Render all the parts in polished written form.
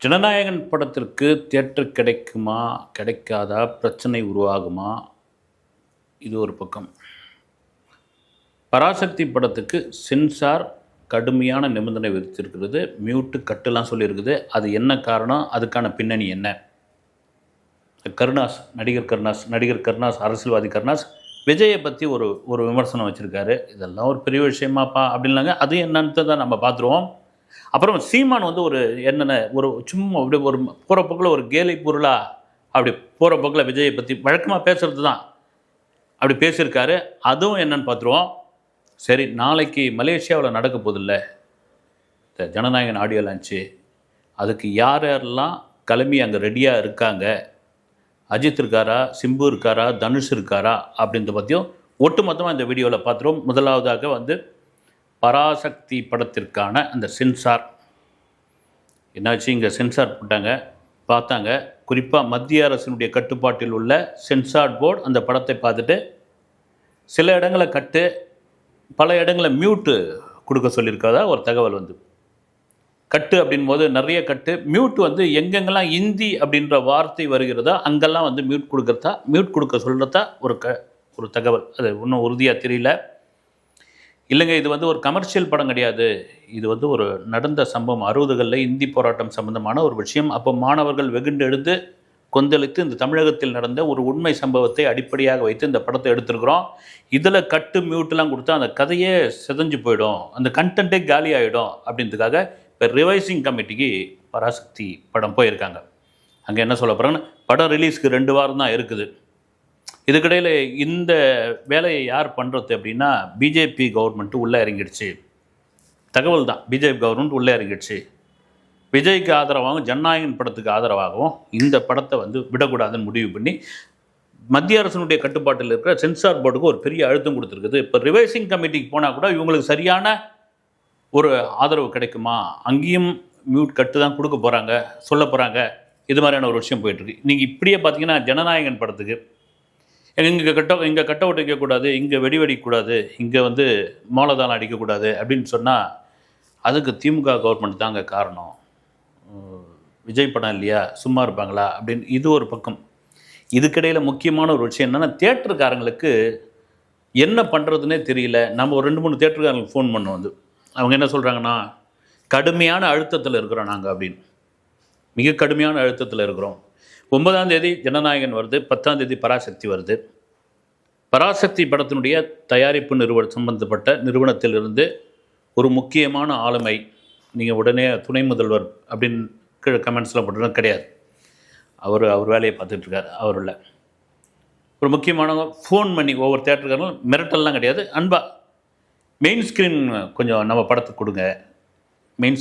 ஜனநாயகன் படத்திற்கு தியேட்டர் கிடைக்குமா? கிடைக்காதா? பிரச்சனை உருவாகுமா? இது ஒரு பக்கம். பராசக்தி படத்துக்கு சென்சார் கடுமையான நிபந்தனை விதித்திருக்கிறது. மியூட்டு, கட்டுலாம் சொல்லியிருக்குது. அது என்ன காரணம்? அதுக்கான பின்னணி என்ன? நடிகர் கருணாஸ், அரசியல்வாதி கருணாஸ் விஜயை பற்றி ஒரு விமர்சனம் வச்சுருக்காரு. இதெல்லாம் ஒரு பெரிய விஷயமாப்பா அப்படின்னாங்க. அது என்னன்னு தான் நம்ம பார்த்துருவோம். அப்புறம் சீமான் ஒரு என்னென்ன சும்மா அப்படி ஒரு போகிற போக்கில் ஒரு கேலி பொருளாக அப்படி போகிற போக்கில் விஜயை பற்றி வழக்கமாக பேசுகிறது தான் அப்படி பேசியிருக்காரு. அதுவும் என்னன்னு பார்த்துருவோம். சரி, நாளைக்கு மலேசியாவில் நடக்க போதில்ல இந்த ஜனநாயகன் ஆடியோ லான்ச்சு, அதுக்கு யார் யாரெல்லாம் கிளம்பி அங்கே ரெடியாக இருக்காங்க, அஜித் இருக்காரா, சிம்பு இருக்காரா, தனுஷ் இருக்காரா அப்படின்றத பற்றியும் ஒட்டுமொத்தமாக இந்த வீடியோவில் பார்த்துருவோம். முதலாவதாக பராசக்தி படத்திற்கான அந்த சென்சார் என்னாச்சு, இங்கே சென்சார் பார்த்தாங்க. குறிப்பாக மத்திய அரசினுடைய கட்டுப்பாட்டில் உள்ள சென்சார் போர்டு அந்த படத்தை பார்த்துட்டு சில இடங்களை கட்டு, பல இடங்களை மியூட்டு கொடுக்க சொல்லியிருக்காதா ஒரு தகவல் கட்டு அப்படின் போது நிறைய கட்டு, மியூட் எங்கெங்கெல்லாம் இந்தி அப்படின்ற வார்த்தை வருகிறதோ அங்கெல்லாம் மியூட் கொடுக்க சொல்கிறதா ஒரு தகவல். அது இன்னும் உறுதியாக தெரியல. இல்லைங்க, இது ஒரு கமர்ஷியல் படம் கிடையாது. இது ஒரு நடந்த சம்பவம். 60களில் இந்தி போராட்டம் சம்பந்தமான ஒரு விஷயம். அப்போ மாணவர்கள் வெகுண்டு எழுந்து கொந்தளித்து இந்த தமிழகத்தில் நடந்த ஒரு உண்மை சம்பவத்தை அடிப்படையாக வைத்து இந்த படத்தை எடுத்திருக்கிறோம். இதில் கட்டு மியூட்லாம் கொடுத்தா அந்த கதையே சிதைஞ்சு போயிடும், அந்த கண்டென்ட்டே காலி ஆகிடும் அப்படின்றதுக்காக இப்போ ரிவைசிங் கமிட்டிக்கு பராசக்தி படம் போயிருக்காங்க. அங்கே என்ன சொல்ல போகிறாங்கன்னா, படம் ரிலீஸ்க்கு 2 வாரம் தான் இருக்குது. இதுக்கிடையில் இந்த வேலையை யார் பண்ணுறது அப்படின்னா, பிஜேபி கவர்மெண்ட்டு உள்ளே இறங்கிடுச்சு. தகவல் தான், பிஜேபி கவர்மெண்ட் உள்ளே இறங்கிடுச்சு. விஜய்க்கு ஆதரவாகவும் ஜனநாயகன் படத்துக்கு ஆதரவாகவும் இந்த படத்தை விடக்கூடாதுன்னு முடிவு பண்ணி மத்திய அரசினுடைய கட்டுப்பாட்டில் இருக்கிற சென்சார் போர்டுக்கு ஒரு பெரிய அழுத்தம் கொடுத்துருக்குது. இப்போ ரிவைசிங் கமிட்டிக்கு போனால் கூட இவங்களுக்கு சரியான ஒரு ஆதரவு கிடைக்குமா? அங்கேயும் மியூட் கட்டு தான் கொடுக்க போகிறாங்க, சொல்ல போகிறாங்க. இது மாதிரியான ஒரு விஷயம் போயிட்டுருக்கு. நீங்கள் இப்படியே பார்த்தீங்கன்னா, ஜனநாயகன் படத்துக்கு இங்கே கட் அவுட் வைக்கக்கூடாது, இங்கே வெடி வெடிக்கக்கூடாது, இங்கே மோளதானம் அடிக்கக்கூடாது அப்படின்னு சொன்னால் அதுக்கு திமுக கவர்மெண்ட் தாங்க காரணம். விஜய் படம் இல்லையா, சும்மா இருப்பாங்களா அப்படின்னு இது ஒரு பக்கம். இதுக்கிடையில் முக்கியமான ஒரு விஷயம் என்னென்னா, தியேட்டருக்காரங்களுக்கு என்ன பண்ணுறதுனே தெரியல. நம்ம ஒரு 2-3 தியேட்டருக்காரங்களுக்கு ஃபோன் பண்ணோம். அவங்க என்ன சொல்கிறாங்கன்னா, கடுமையான அழுத்தத்தில் இருக்கிறோம் நாங்கள் அப்படின்னு. மிக கடுமையான அழுத்தத்தில் இருக்கிறோம். 9ஆம் தேதி ஜனநாயகன் வருது, 10ஆம் தேதி பராசக்தி வருது. பராசக்தி படத்தினுடைய தயாரிப்பு சம்பந்தப்பட்ட நிறுவனத்திலிருந்து ஒரு முக்கியமான ஆளுமை, நீங்கள் உடனே துணை முதல்வர் அப்படின்னு கீழே கமெண்ட்ஸில் போட்டுறது கிடையாது. அவர் வேலையை பார்த்துட்ருக்கார். அவரில் ஒரு முக்கியமானவங்க ஃபோன் பண்ணி ஒவ்வொரு தேட்டருக்காரங்களும் மிரட்டல்லாம் கிடையாது, அன்பா மெயின் ஸ்க்ரீன் கொஞ்சம் நம்ம படத்துக்கு கொடுங்க, மெயின்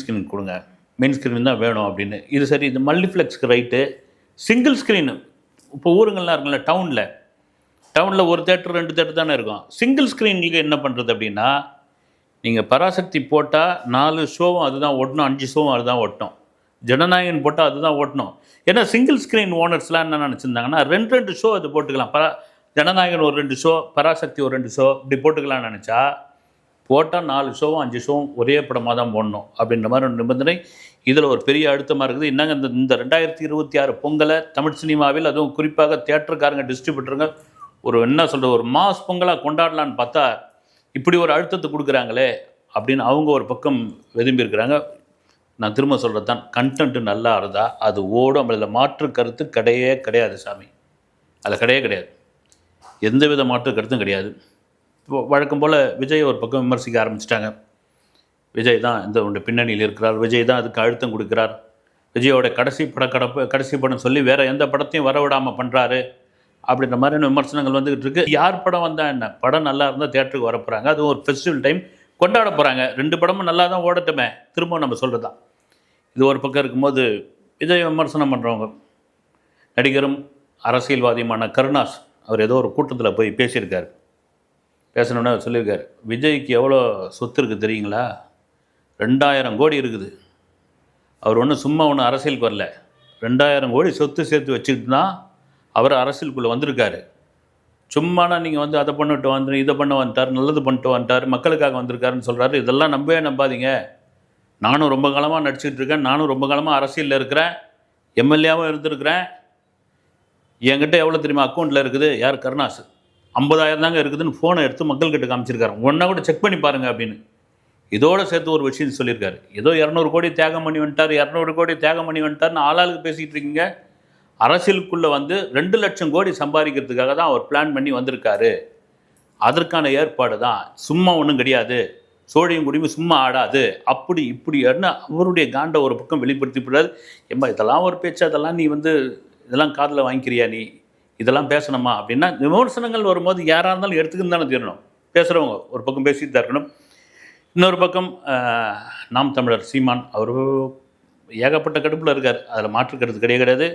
ஸ்க்ரீன் தான் வேணும் அப்படின்னு. இது சரி, இது மல்டிப்ளெக்ஸ்க்கு ரைட்டு, சிங்கிள் ஸ்க்ரீனு இப்போ ஊருங்கள்லாம் இருக்குல்ல, டவுனில் ஒரு தேட்டர் 2 தேட்டர் தானே இருக்கும். சிங்கிள் ஸ்க்ரீனுக்கு என்ன பண்ணுறது அப்படின்னா, நீங்கள் பராசக்தி போட்டால் 4 ஷோவும் அதுதான் ஓட்டணும், 5 ஷோவும் அதுதான் ஓட்டணும். ஜனநாயகன் போட்டால் அதுதான் ஓட்டணும். ஏன்னா சிங்கிள் ஸ்க்ரீன் ஓனர்ஸ்லாம் என்ன நினச்சிருந்தாங்கன்னா, 2 ஷோ அது போட்டுக்கலாம். ஜனநாயகன் ஒரு 2 ஷோ, பராசக்தி ஒரு 2 ஷோ இப்படி போட்டுக்கலாம்னு நினச்சா, போட்டால் 4 ஷோவும் 5 ஷோவும் ஒரே படமாக தான் போடணும் அப்படின்ற மாதிரி ஒரு நிபந்தனை. இதில் ஒரு பெரிய அழுத்தமாக இருக்குது. என்னங்க, இந்த 2026 பொங்கலை தமிழ் சினிமாவில், அதுவும் குறிப்பாக தியேட்டருக்காரங்க, டிஸ்ட்ரிபியூட்டருங்க ஒரு மாஸ் பொங்கலாக கொண்டாடலான்னு பார்த்தா இப்படி ஒரு அழுத்தத்தை கொடுக்குறாங்களே அப்படின்னு அவங்க ஒரு பக்கம் விரும்பியிருக்கிறாங்க. நான் திரும்ப சொல்கிறது தான், கண்டென்ட்டு நல்லா இருந்தால் அது ஓடும். அதில் மாற்று கருத்து கிடையாது சாமி, அதில் கிடையாது. எந்தவித மாற்று கருத்தும் கிடையாது. இப்போ வழக்கம் போல் விஜய் ஒரு பக்கம் விமர்சிக்க ஆரம்பிச்சிட்டாங்க. விஜய் தான் இந்த பின்னணியில் இருக்கிறார், விஜய் தான் அதுக்கு அழுத்தம் கொடுக்குறார், விஜயோட கடைசி படம் சொல்லி வேறு எந்த படத்தையும் வரவிடாமல் பண்ணுறாரு அப்படின்ற மாதிரியான விமர்சனங்கள் வந்துக்கிட்டு இருக்குது. யார் படம் வந்தால் என்ன, படம் நல்லா இருந்தால் தியேட்டருக்கு வர போகிறாங்க. அதுவும் ஒரு ஃபெஸ்டிவல் டைம் கொண்டாட போகிறாங்க. 2 படமும் நல்லா தான் ஓடட்டுமே, திரும்ப நம்ம சொல்கிறது தான். இது ஒரு பக்கம் இருக்கும்போது விஜய் விமர்சனம் பண்ணுறவங்க, நடிகரும் அரசியல்வாதியுமான கருணாஸ், அவர் ஏதோ ஒரு கூட்டத்தில் போய் பேசியிருக்காரு. பேசணுன்னு அவர் சொல்லியிருக்காரு, விஜய்க்கு எவ்வளோ சொத்து இருக்குது தெரியுங்களா? 2000 கோடி இருக்குது. அவர் சும்மா அரசியலுக்கு வரல, 2000 கோடி சொத்து சேர்த்து வச்சுக்கிட்டு தான் அவர் அரசியலுக்குள்ளே வந்திருக்காரு. சும்மானா நீங்கள் அதை பண்ணிட்டு இதை பண்ண வந்துட்டார், நல்லது பண்ணிட்டு வந்துட்டார், மக்களுக்காக வந்திருக்காருன்னு சொல்கிறாரு. இதெல்லாம் நம்பவே நம்பாதீங்க. நானும் ரொம்ப காலமாக நடிச்சிட்டு இருக்கேன், நானும் ரொம்ப காலமாக அரசியலில் இருக்கிறேன், எம்எல்ஏவும் இருந்திருக்கிறேன். என்கிட்ட எவ்வளோ தெரியுமா அக்கௌண்ட்டில் இருக்குது? யார்? கருணாஸ். 50,000 தாங்க இருக்குதுன்னு ஃபோனை எடுத்து மக்கள்கிட்ட காமிச்சிருக்காரு. ஒன்றா கூட செக் பண்ணி பாருங்கள் அப்படின்னு. இதோடு சேர்த்து ஒரு விஷயம் சொல்லியிருக்காரு. ஏதோ 200 கோடி தியாகம் பண்ணி வந்துட்டார், 200 கோடி தியாகம் பண்ணி வந்துட்டார்னு ஆளாளுக்கு பேசிகிட்டு இருக்கீங்க. அரசியலுக்குள்ளே வந்து 2 லட்சம் கோடி சம்பாதிக்கிறதுக்காக தான் அவர் பிளான் பண்ணி வந்திருக்காரு. அதற்கான ஏற்பாடு தான், சும்மா ஒன்றும் கிடையாது. சோழியும் குடியும் சும்மா ஆடாது, அப்படி இப்படி அவருடைய காண்டை ஒரு பக்கம் வெளிப்படுத்தி போடாது. ஏம்பா இதெல்லாம் ஒரு பேச்சு, அதெல்லாம் நீ வந்து இதெல்லாம் காதில் வாங்கிக்கிறியா, நீ இதெல்லாம் பேசணுமா அப்படின்னா, விமர்சனங்கள் வரும்போது யாராக இருந்தாலும் எடுத்துக்கின்னு தானே தீரணும். பேசுகிறவங்க ஒரு பக்கம் பேசிட்டு தான் இருக்கணும். இன்னொரு பக்கம் நாம் தமிழர் சீமான் அவர் ஏகப்பட்ட கடுப்பில் இருக்கார், அதில் மாற்றுக்கிறது கிடையாது.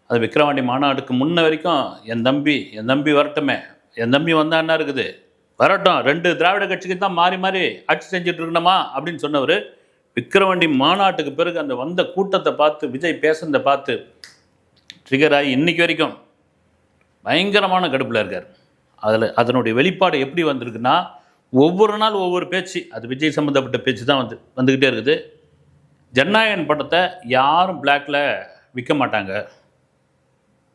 அது விக்கிரவாண்டி மாநாடுக்கு முன்ன வரைக்கும் என் தம்பி வரட்டுமே, என் தம்பி வந்தால் என்ன இருக்குது, வரட்டும், 2 திராவிட கட்சிக்கு தான் மாறி மாறி ஆட்சி செஞ்சுட்டு இருக்கணுமா அப்படின்னு சொன்னவர், விக்கிரவாண்டி மாநாட்டுக்கு பிறகு அந்த வந்த கூட்டத்தை பார்த்து, விஜய் பேசுனதை பார்த்து ட்ரிகர் ஆகி இன்னைக்கு வரைக்கும் பயங்கரமான கடுப்பில் இருக்கார். அதனுடைய வெளிப்பாடு எப்படி வந்திருக்குன்னா, ஒவ்வொரு நாள் ஒவ்வொரு பேச்சு, அது விஜய் சம்மந்தப்பட்ட பேச்சு தான் வந்துக்கிட்டே இருக்குது. ஜனநாயகன் படத்தை யாரும் பிளாக்கில் விற்க மாட்டாங்க,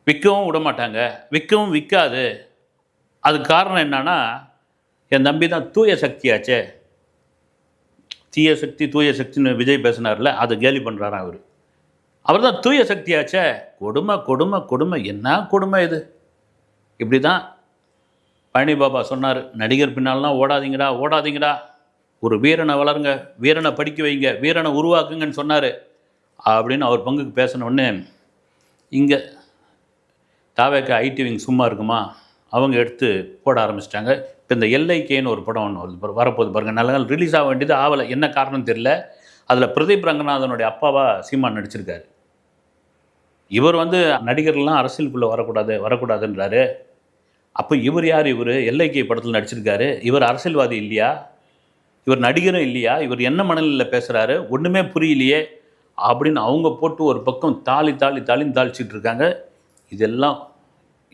விற்கவும் விட மாட்டாங்க, விற்கவும் விற்காது. அதுக்கு காரணம் என்னன்னா, என் தம்பி தான் தூய சக்தியாச்சே. தீய சக்தி தூய சக்தின்னு விஜய் பேசினார்ல, அதை கேலி பண்ணுறாராம் அவர் தான் தூய சக்தியாச்சே. கொடுமை கொடுமை கொடுமை, என்ன கொடுமை இது. இப்படி தான் பழனி பாபா சொன்னார், நடிகர் பின்னால்தான் ஓடாதீங்கடா, ஒரு வீரனை வளருங்க, வீரனை படிக்க வைங்க, வீரனை உருவாக்குங்கன்னு சொன்னார் அப்படின்னு அவர் பங்குக்கு பேசினோடனே, இங்கே தாவேக்க ஐடி விங் சும்மா இருக்குமா, அவங்க எடுத்து போட ஆரம்பிச்சிட்டாங்க. இப்போ இந்த எல்ஐகேன்னு ஒரு படம் ஒன்று வரப்போகுது பாருங்கள், நல்ல நாள் ரிலீஸ் ஆக வேண்டியது ஆகலை, என்ன காரணம் தெரியல. அதில் பிரதீப் ரங்கநாதனுடைய அப்பாவா சீமான் நடிச்சிருக்காரு. இவர் வந்து நடிகர்கள்லாம் அரசியலுக்குள்ளே வரக்கூடாதுன்றாரு. அப்போ இவர் யார்? இவர் எல்ஐகே படத்தில் நடிச்சிருக்காரு, இவர் அரசியல்வாதி இல்லையா, இவர் நடிகரும் இல்லையா, இவர் என்ன மனநிலையில் பேசுகிறாரு, ஒன்றுமே புரியலையே அப்படின்னு அவங்க போட்டு ஒரு பக்கம் தாளின்னு தாளிச்சிட்டு இருக்காங்க.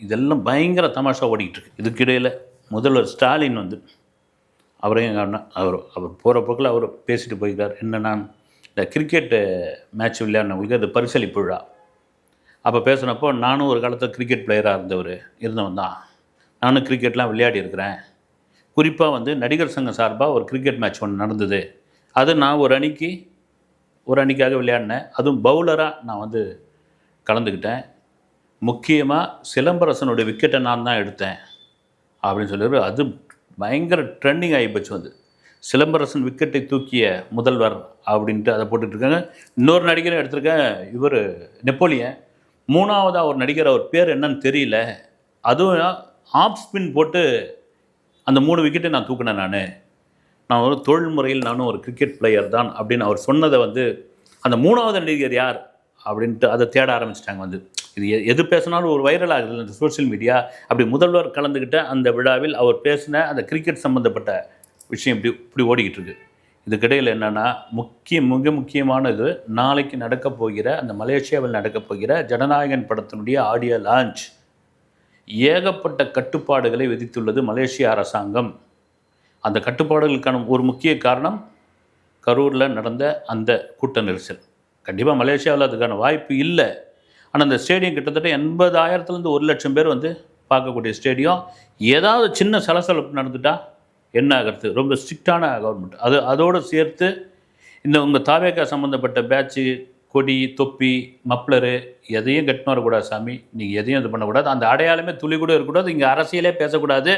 இதெல்லாம் பயங்கர தமாஷா ஓடிக்கிட்டு இருக்கு. இதுக்கிடையில் முதல்வர் ஸ்டாலின் வந்து அவரையும் அவர் போகிற போக்கில் அவர் பேசிட்டு போயிருக்கார். என்னென்னா, இந்த கிரிக்கெட்டு மேட்ச் விளையாடினவங்களுக்கு அது பரிசளிப்பு விழா. அப்போ பேசுனப்போ, நானும் ஒரு காலத்தில் கிரிக்கெட் பிளேயராக இருந்தவன் தான், நானும் கிரிக்கெட்லாம் விளையாடி இருக்கிறேன். குறிப்பாக வந்து நடிகர் சங்கம் சார்பாக ஒரு கிரிக்கெட் மேட்ச் ஒன்று நடந்தது, அது நான் ஒரு அணிக்காக விளையாடினேன், அதுவும் பவுலராக நான் வந்து கலந்துக்கிட்டேன். முக்கியமாக சிலம்பரசனுடைய விக்கெட்டை நான் தான் எடுத்தேன் அப்படின்னு சொல்லிடுற. அது பயங்கர ட்ரெண்டிங் ஆகிப்போச்சு. வந்து சிலம்பரசன் விக்கெட்டை தூக்கிய முதல்வர் அப்படின்ட்டு அதை போட்டுட்ருக்காங்க. இன்னொரு நடிகரை எடுத்திருக்கேன், இவர் நெப்போலியன். 3ஆவதாக ஒரு நடிகர், அவர் பேர் என்னன்னு தெரியல, அதுவும் ஆஃப் ஸ்பின் போட்டு அந்த 3 விக்கெட்டை நான் தூக்கினேன். நான் ஒரு தொழில் முறையில் நானும் ஒரு கிரிக்கெட் பிளேயர் தான் அப்படின்னு அவர் சொன்னதை வந்து, அந்த 3ஆவது நடிகர் யார் அப்படின்ட்டு அதை தேட ஆரம்பிச்சிட்டாங்க. வந்து இது எது பேசினாலும் ஒரு வைரல் ஆகுது இந்த சோஷியல் மீடியா. அப்படி முதல்வர் கலந்துக்கிட்ட அந்த விழாவில் அவர் பேசின அந்த கிரிக்கெட் சம்மந்தப்பட்ட விஷயம் இப்படி ஓடிக்கிட்டு இருக்கு. இதுக்கிடையில் என்னென்னா, மிக முக்கியமானது, நாளைக்கு நடக்கப் போகிற அந்த மலேசியாவில் நடக்கப் போகிற ஜனநாயகன் படத்தினுடைய ஆடியோ லான்ச். ஏகப்பட்ட கட்டுப்பாடுகளை விதித்துள்ளது மலேசிய அரசாங்கம். அந்த கட்டுப்பாடுகளுக்கான ஒரு முக்கிய காரணம் கரூரில் நடந்த அந்த கூட்ட நெரிசல். கண்டிப்பாக மலேசியாவில் அதுக்கான வாய்ப்பு இல்லை. ஆனால் அந்த ஸ்டேடியம் கிட்டத்தட்ட 80,000 1 லட்சம் பேர் வந்து பார்க்கக்கூடிய ஸ்டேடியம். ஏதாவது சின்ன சலசலப்பு நடந்துட்டால் என்ன ஆகிறது? ரொம்ப ஸ்ட்ரிக்டான கவர்மெண்ட். அதோடு சேர்த்து இந்த உங்கள் தாவேக்கா சம்மந்தப்பட்ட பேட்சு, கொடி, தொப்பி, மப்ளரு எதையும் கட்டின்னு வரக்கூடாது சாமி, நீங்கள் எதையும் இது பண்ணக்கூடாது, அந்த அடையாளமே துளி கூட இருக்கக்கூடாது, இங்கே அரசியலே பேசக்கூடாது.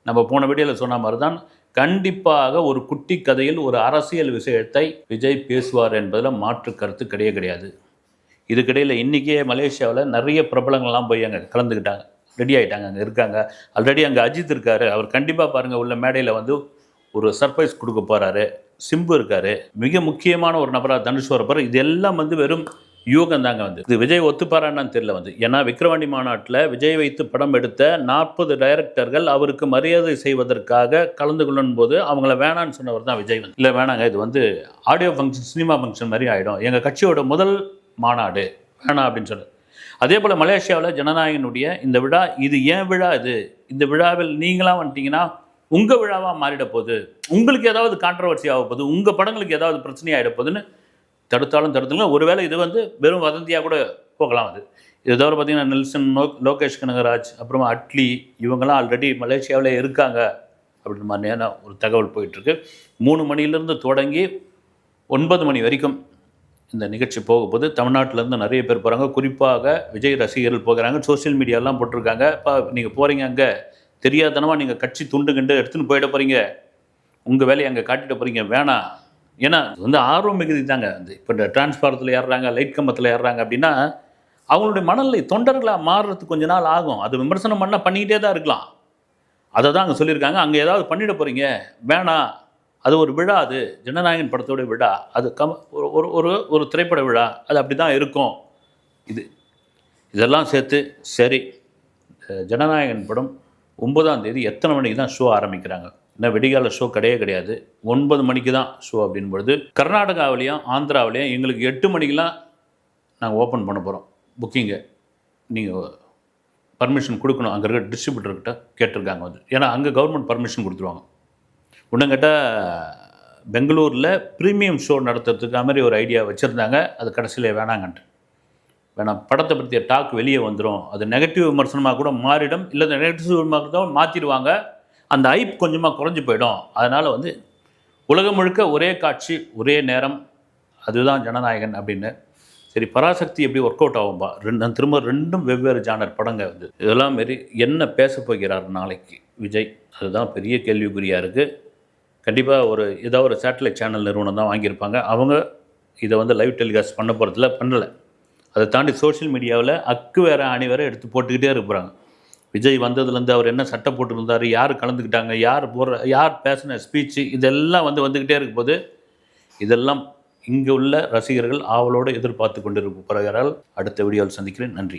நம்ம போன வீடியோவில் சொன்ன மாதிரி தான், கண்டிப்பாக ஒரு குட்டி கதையில் ஒரு அரசியல் விஷயத்தை விஜய் பேசுவார் என்பதில் மாற்று கருத்து கிடையாது. இதுக்கிடையில் இன்றைக்கே மலேசியாவில் நிறைய பிரபலங்கள்லாம் போய் அங்கே கலந்துக்கிட்டாங்க, ரெடி ஆகிட்டாங்க, அங்கே இருக்காங்க. ஆல்ரெடி அங்கே அஜித் இருக்கார், அவர் கண்டிப்பாக பாருங்கள் உள்ள மேடையில் வந்து ஒரு சர்ப்ரைஸ் கொடுக்க போகிறாரு. சிம்பு இருக்கார், மிக முக்கியமான ஒரு நபராக தனுஷ் வரப்போகிற. இதெல்லாம் வந்து வெறும் யூகம் தாங்க. வந்து இது விஜய் ஒத்துப்பாரான்னு தெரியல. வந்து ஏன்னா விக்கிரவாண்டி மாநாட்டில் விஜய் வைத்து படம் எடுத்த 40 டைரக்டர்கள் அவருக்கு மரியாதை செய்வதற்காக கலந்து கொள்ளும் போது அவங்கள வேணான்னு சொன்னவர் தான் விஜய். வந்து இல்லை வேணாங்க, இது வந்து ஆடியோ ஃபங்க்ஷன், சினிமா ஃபங்க்ஷன் மாதிரி ஆகிடும், எங்கள் கட்சியோட முதல் மாநாடு வேணாம் அப்படின்னு சொன்னார். அதே போல் மலேசியாவில் ஜனநாயகனுடைய இந்த விழா, இது ஏன் விழா, இந்த விழாவில் நீங்களாம் வந்துட்டிங்கன்னா உங்கள் விழாவாக மாறிட போகுது, உங்களுக்கு ஏதாவது கான்ட்ரவர்சி ஆக போகுது, உங்கள் படங்களுக்கு ஏதாவது பிரச்சனை ஆகிட போகுதுன்னு தடுத்தாலும் தடுத்துங்க. ஒருவேளை இது வந்து வெறும் வதந்தியாக கூட போகலாம். அது இதை தவிர பார்த்தீங்கன்னா நெல்சன், லோகேஷ் கனகராஜ், அப்புறமா அட்லி, இவங்கெல்லாம் ஆல்ரெடி மலேசியாவில் இருக்காங்க அப்படின்ற மாதிரியான ஒரு தகவல் போயிட்டுருக்கு. 3 மணிலேருந்து தொடங்கி 9 மணி வரைக்கும் இந்த நிகழ்ச்சி போகும்போது தமிழ்நாட்டிலேருந்து நிறைய பேர் போகிறாங்க. குறிப்பாக விஜய் ரசிகர்கள் போகிறாங்க. சோசியல் மீடியாலாம் போட்டிருக்காங்க, இப்போ நீங்கள் போகிறீங்க, அங்கே தெரியாதனமாக நீங்கள் கட்சி துண்டு கண்டு எடுத்துன்னு போயிட போகிறீங்க, உங்கள் வேலையை அங்கே காட்டிட போகிறீங்க, வேணாம். ஏன்னா வந்து ஆர்வம் மிகுதி தாங்க. வந்து இப்போ இந்த டிரான்ஸ்பாரத்தில் ஏறுறாங்க, லைட் கம்பத்தில் ஏறுறாங்க அப்படின்னா அவங்களுடைய மனநிலை தொண்டர்களாக மாறுறதுக்கு கொஞ்ச நாள் ஆகும். அது விமர்சனம் பண்ணால் பண்ணிக்கிட்டே தான் இருக்கலாம். அதை தான் அங்கே சொல்லியிருக்காங்க. அங்கே ஏதாவது பண்ணிட போகிறீங்க, வேணாம். அது ஒரு விழா, அது ஜனநாயகன் படத்தோட விழா, அது ஒரு ஒரு ஒரு திரைப்பட விழா, அது அப்படி தான் இருக்கும். இதெல்லாம் சேர்த்து சரி, ஜனநாயகன் படம் 9ஆம் தேதி எத்தனை மணிக்கு தான் ஷோ ஆரம்பிக்கிறாங்க? ஏன்னா வெடிகால ஷோ கிடையாது, 9 மணிக்கு தான் ஷோ அப்படின்பொழுது கர்நாடகாவிலையும் ஆந்திராவிலையும் எங்களுக்கு 8 மணிக்கெலாம் நாங்கள் ஓப்பன் பண்ண போகிறோம் புக்கிங்கை, நீங்கள் பர்மிஷன் கொடுக்கணும். அங்கே இருக்க டிஸ்ட்ரிபியூட்டர்கிட்ட கேட்டிருக்காங்க வந்து. ஏன்னா அங்கே கவர்மெண்ட் பர்மிஷன் கொடுத்துருவாங்க. இன்னும் கேட்டால் பெங்களூரில் ப்ரீமியம் ஷோ நடத்துறதுக்கு அது மாதிரி ஒரு ஐடியா வச்சுருந்தாங்க. அது கடைசியில் வேணாங்கன்ட்டு. வேணாம், படத்தை பற்றிய டாக் வெளியே வந்துடும், அது நெகட்டிவ் விமர்சனமாக கூட மாறிடும், இல்லை நெகட்டிவ் விமர்சனம் மாற்றிடுவாங்க, அந்த ஐப் கொஞ்சமாக குறைஞ்சி போயிடும். அதனால் வந்து உலகம் முழுக்க ஒரே காட்சி ஒரே நேரம், அதுதான் ஜனநாயகன் அப்படின்னு. சரி, பராசக்தி எப்படி ஒர்க் அவுட் ஆகும்பா? திரும்ப 2 வெவ்வேறு ஜானர் படங்க வந்து. இதெல்லாம் மாரி என்ன பேச போகிறார் நாளைக்கு விஜய்? அதுதான் பெரிய கேள்விக்குறியாக இருக்குது. கண்டிப்பாக ஏதாவது ஒரு சேட்டலைட் சேனல் நிறுவனம் தான் வாங்கியிருப்பாங்க. அவங்க இதை வந்து லைவ் டெலிகாஸ்ட் பண்ணலை. அதை தாண்டி சோஷியல் மீடியாவில் அக்கு வேறு அணி வேறு எடுத்து போட்டுக்கிட்டே இருக்கிறாங்க. விஜய் வந்ததுலேருந்து அவர் என்ன சட்டை போட்டுருந்தார், யார் கலந்துக்கிட்டாங்க, யார் பேசின ஸ்பீச்சு, இதெல்லாம் வந்துக்கிட்டே இருக்கும்போது இதெல்லாம் இங்கே உள்ள ரசிகர்கள் ஆவலோடு எதிர்பார்த்து கொண்டிருக்கிறார்கள். அடுத்த வீடியோவில் சந்திக்கிறேன். நன்றி.